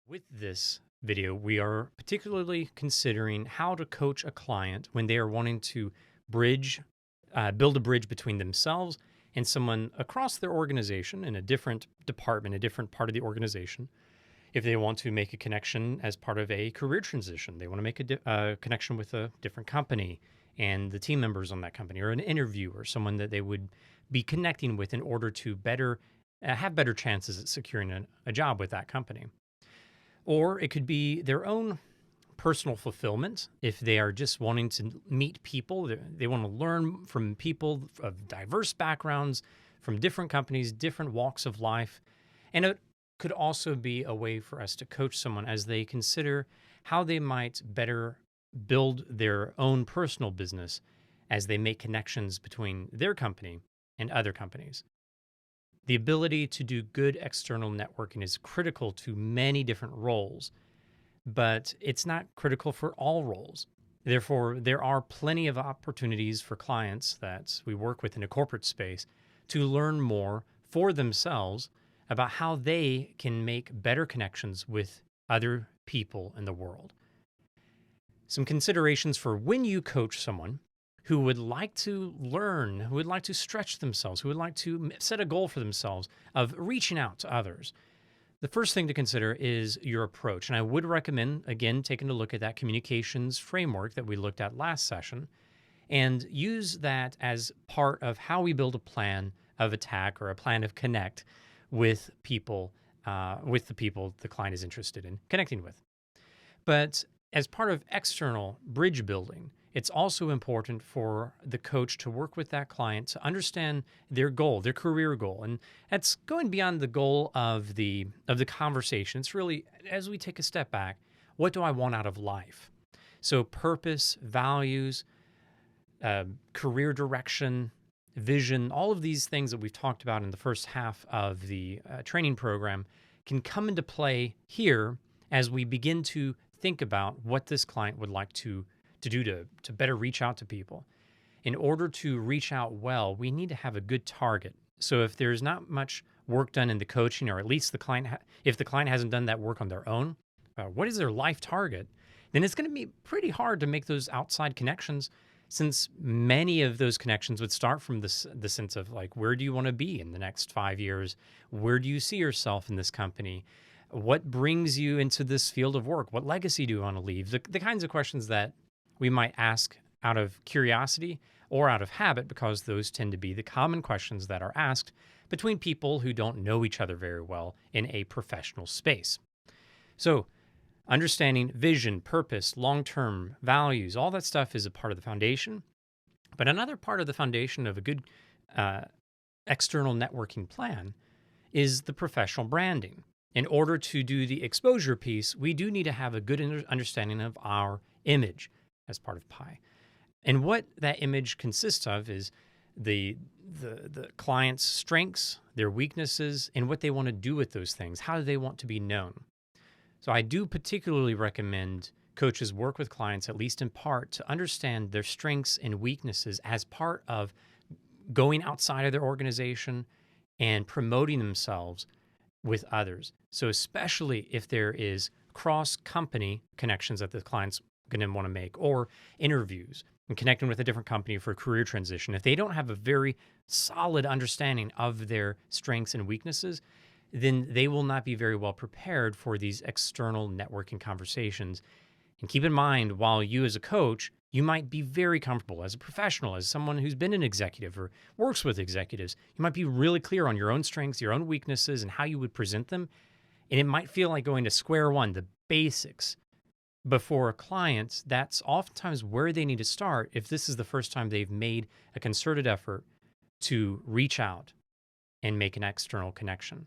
With this video, we are particularly considering how to coach a client when they are wanting to bridge, build a bridge between themselves and someone across their organization in a different department, a different part of the organization. If they want to make a connection as part of a career transition, they want to make a connection with a different company and the team members on that company, or an interview, or someone that they would be connecting with in order to better have better chances at securing a job with that company. Or it could be their own personal fulfillment if they are just wanting to meet people. They want to learn from people of diverse backgrounds, from different companies, different walks of life. And it could also be a way for us to coach someone as they consider how they might better build their own personal business as they make connections between their company and other companies. The ability to do good external networking is critical to many different roles, but it's not critical for all roles. Therefore, there are plenty of opportunities for clients that we work with in a corporate space to learn more for themselves about how they can make better connections with other people in the world. Some considerations for when you coach someone who would like to learn, who would like to stretch themselves, who would like to set a goal for themselves of reaching out to others. The first thing to consider is your approach. And I would recommend, again, taking a look at that communications framework that we looked at last session and use that as part of how we build a plan of attack or a plan of connect with people, with the people the client is interested in connecting with. But as part of external bridge building, it's also important for the coach to work with that client to understand their goal, their career goal. And that's going beyond the goal of the conversation. It's really, as we take a step back, what do I want out of life? So purpose, values, career direction, vision, all of these things that we've talked about in the first half of the training program can come into play here as we begin to think about what this client would like to do to better reach out to people. In order to reach out well, we need to have a good target. So if there's not much work done in the coaching, or at least if the client hasn't done that work on their own, what is their life target? Then it's going to be pretty hard to make those outside connections, since many of those connections would start from the sense of like, where do you want to be in the next 5 years? Where do you see yourself in this company? What brings you into this field of work? What legacy do you want to leave? The kinds of questions that we might ask out of curiosity or out of habit, because those tend to be the common questions that are asked between people who don't know each other very well in a professional space. So, understanding vision, purpose, long-term values, all that stuff is a part of the foundation. But another part of the foundation of a good external networking plan is the professional branding. In order to do the exposure piece, we do need to have a good understanding of our image as part of PI. And what that image consists of is the client's strengths, their weaknesses, and what they want to do with those things. How do they want to be known? So I do particularly recommend coaches work with clients, at least in part, to understand their strengths and weaknesses as part of going outside of their organization and promoting themselves with others. So especially if there is cross-company connections that the client's going to want to make, or interviews and connecting with a different company for a career transition, if they don't have a very solid understanding of their strengths and weaknesses, then they will not be very well prepared for these external networking conversations. And keep in mind, while you as a coach, you might be very comfortable as a professional, as someone who's been an executive or works with executives, you might be really clear on your own strengths, your own weaknesses, and how you would present them. And it might feel like going to square one, the basics. Before a client, that's oftentimes where they need to start if this is the first time they've made a concerted effort to reach out and make an external connection.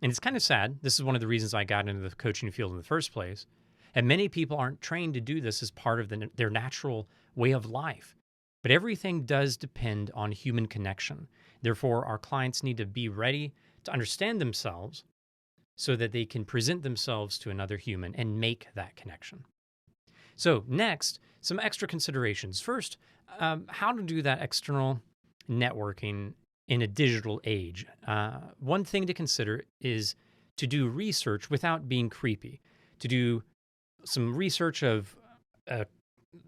And it's kind of sad. This is one of the reasons I got into the coaching field in the first place. And many people aren't trained to do this as part of their natural way of life. But everything does depend on human connection. Therefore, our clients need to be ready to understand themselves so that they can present themselves to another human and make that connection. So next, some extra considerations. First, how to do that external networking in a digital age. One thing to consider is to do research without being creepy. to do some research of uh,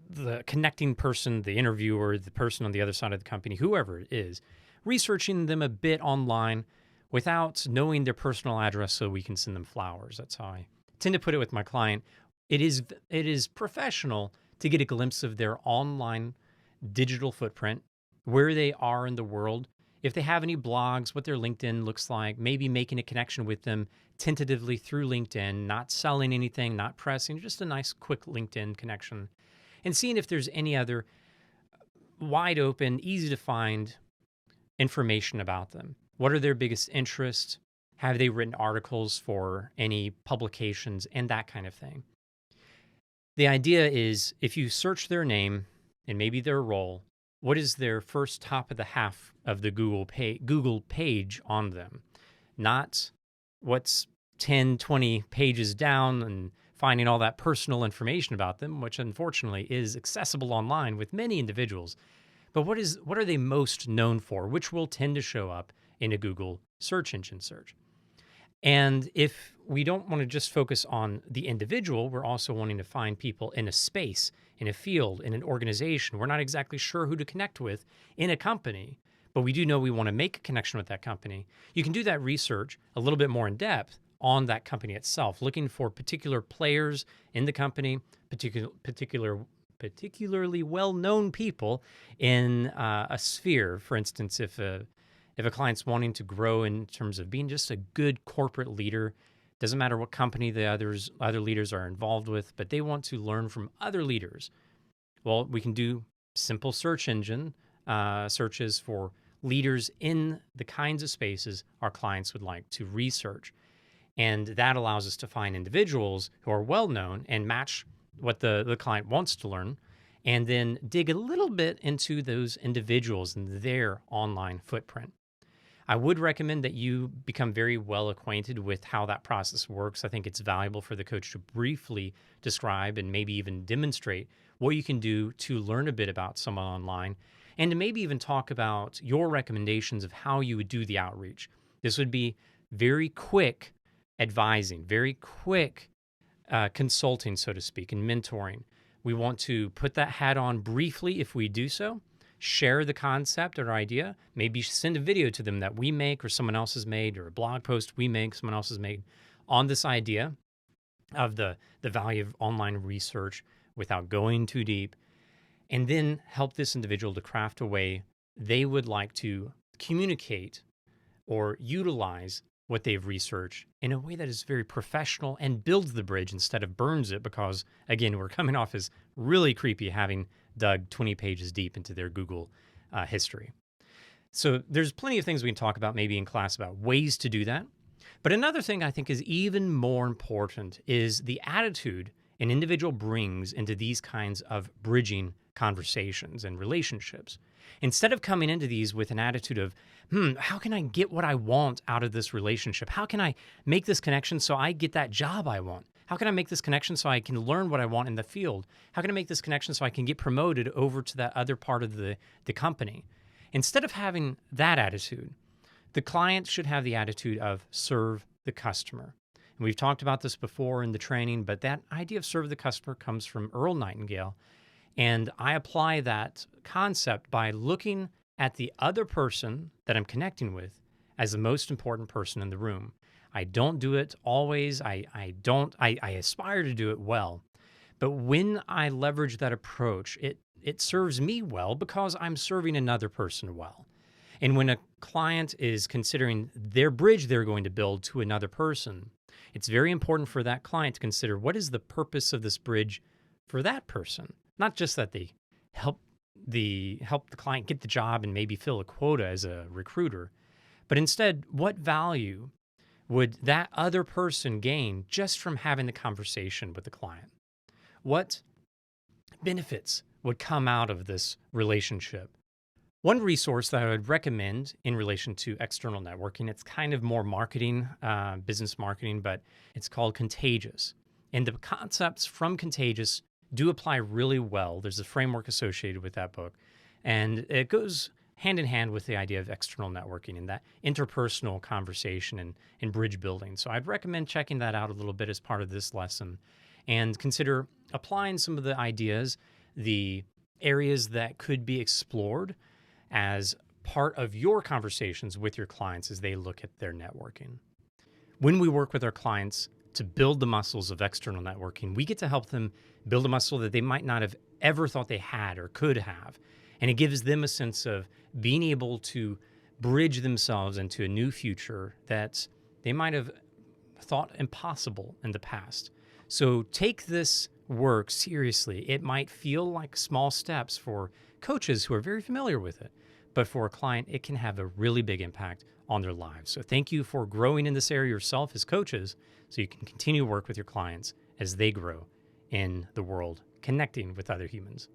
the connecting person, the interviewer, the person on the other side of the company, whoever it is, researching them a bit online without knowing their personal address so we can send them flowers. That's how I tend to put it with my client. It is professional to get a glimpse of their online digital footprint, where they are in the world, if they have any blogs, what their LinkedIn looks like, maybe making a connection with them tentatively through LinkedIn, not selling anything, not pressing, just a nice quick LinkedIn connection, and seeing if there's any other wide open, easy to find information about them. What are their biggest interests? Have they written articles for any publications and that kind of thing? The idea is if you search their name and maybe their role, what is their first top of the half of the Google page on them? Not what's 10, 20 pages down and finding all that personal information about them, which unfortunately is accessible online with many individuals. But what are they most known for, which will tend to show up in a Google search engine search? And if we don't want to just focus on the individual, we're also wanting to find people in a space, in a field, in an organization. We're not exactly sure who to connect with in a company, but we do know we want to make a connection with that company. You can do that research a little bit more in depth on that company itself, looking for particular players in the company, particularly well-known people in a sphere. For instance, if a client's wanting to grow in terms of being just a good corporate leader, doesn't matter what company the other leaders are involved with, but they want to learn from other leaders. Well, we can do simple search engine searches for leaders in the kinds of spaces our clients would like to research. And that allows us to find individuals who are well known and match what the client wants to learn, and then dig a little bit into those individuals and their online footprint. I would recommend that you become very well acquainted with how that process works. I think it's valuable for the coach to briefly describe and maybe even demonstrate what you can do to learn a bit about someone online, and to maybe even talk about your recommendations of how you would do the outreach. This would be very quick advising, very quick consulting, so to speak, and mentoring. We want to put that hat on briefly if we do so, share the concept or idea, maybe send a video to them that we make or someone else has made, or a blog post we make, someone else has made on this idea of the value of online research without going too deep, and then help this individual to craft a way they would like to communicate or utilize what they've researched in a way that is very professional and builds the bridge instead of burns it, because, again, we're coming off as really creepy having dug 20 pages deep into their Google history. So there's plenty of things we can talk about maybe in class about ways to do that. But another thing I think is even more important is the attitude an individual brings into these kinds of bridging conversations and relationships. Instead of coming into these with an attitude of, how can I get what I want out of this relationship? How can I make this connection so I get that job I want? How can I make this connection so I can learn what I want in the field? How can I make this connection so I can get promoted over to that other part of the company? Instead of having that attitude, the client should have the attitude of serve the customer. And we've talked about this before in the training, but that idea of serve the customer comes from Earl Nightingale. And I apply that concept by looking at the other person that I'm connecting with as the most important person in the room. I don't do it always. I aspire to do it well. But when I leverage that approach, it serves me well because I'm serving another person well. And when a client is considering their bridge they're going to build to another person, it's very important for that client to consider what is the purpose of this bridge for that person. Not just that they help the client get the job and maybe fill a quota as a recruiter, but instead, what value would that other person gain just from having the conversation with the client? What benefits would come out of this relationship? One resource that I would recommend in relation to external networking, it's kind of more marketing, business marketing, but it's called Contagious. And the concepts from Contagious do apply really well. There's a framework associated with that book. And it goes hand in hand with the idea of external networking and that interpersonal conversation and bridge building. So I'd recommend checking that out a little bit as part of this lesson and consider applying some of the ideas, the areas that could be explored as part of your conversations with your clients as they look at their networking. When we work with our clients to build the muscles of external networking, we get to help them build a muscle that they might not have ever thought they had or could have. And it gives them a sense of being able to bridge themselves into a new future that they might have thought impossible in the past. So take this work seriously. It might feel like small steps for coaches who are very familiar with it, but for a client, it can have a really big impact on their lives. So thank you for growing in this area yourself as coaches so you can continue to work with your clients as they grow in the world, connecting with other humans.